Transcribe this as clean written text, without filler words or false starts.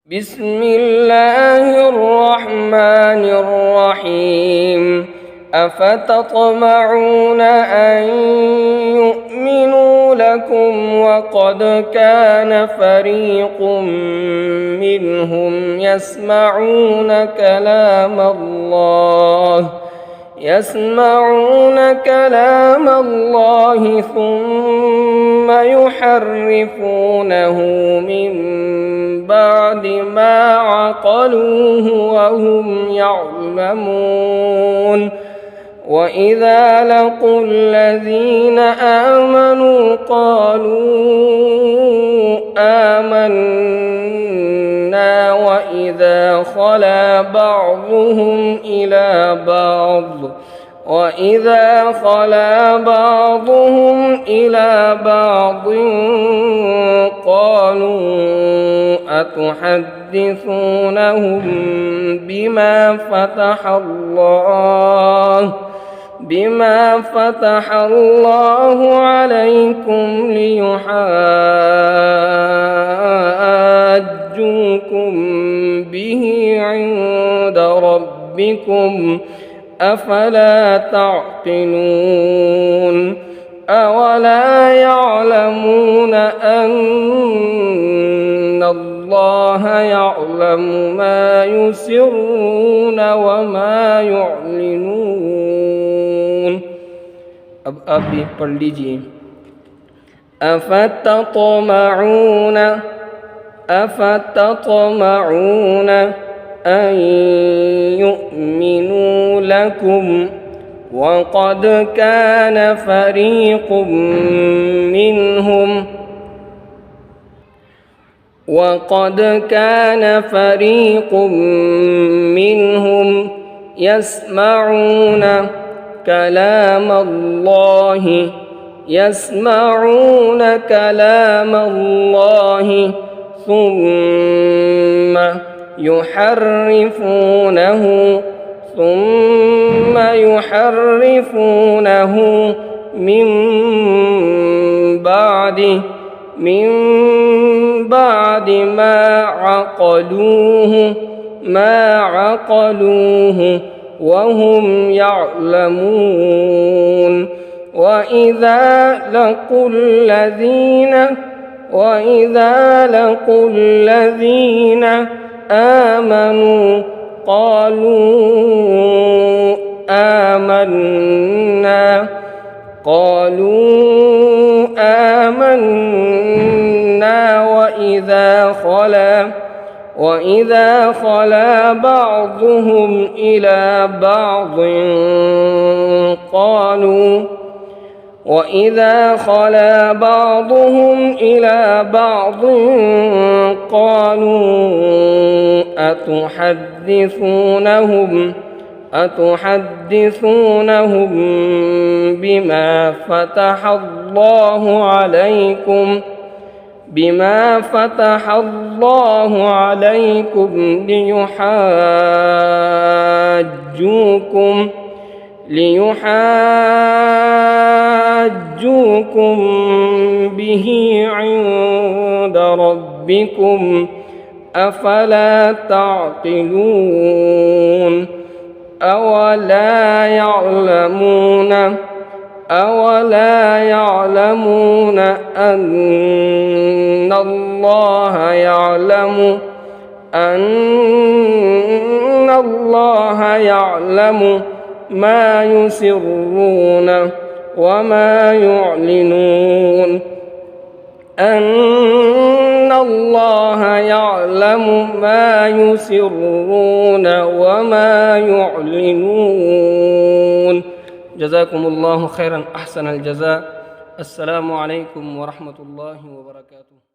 بسم الله الرحمن الرحيم أفتطمعون أن يؤمنوا لكم وقد كان فريق منهم يسمعون كلام الله ثم يحرفونه من بعد ما عقلوه وهم يعلمون وإذا لقوا الذين آمنوا قالوا آمنا وإذا خلا بعضهم إلى بعض قالوا أتحدثونهم بما فتح الله عليكم ليحاجوكم به عند ربكم أفلا تعقلون أولا يعلمون أن الله يعلم ما يسرون وما يعلنون. अब आप भी पढ़ लीजिए। أفتطمعون أن يؤمنوا لكم وقد كان فريق منهم يسمعون كلام الله ثم يحرفونه من بعد ما عقلوه وهم يعلمون وإذا لقوا الذين آمنوا قالوا آمنا وإذا خلا بعضهم إلى بعض قالوا أتحدثونهم بما فتح الله عليكم ليحاجوكم به عند ربكم أفلا تعقلون أولا يعلمون أن الله يعلم ما يسرون وما يعلنون جزاكم الله خيرا أحسن الجزاء. السلام عليكم ورحمة الله وبركاته.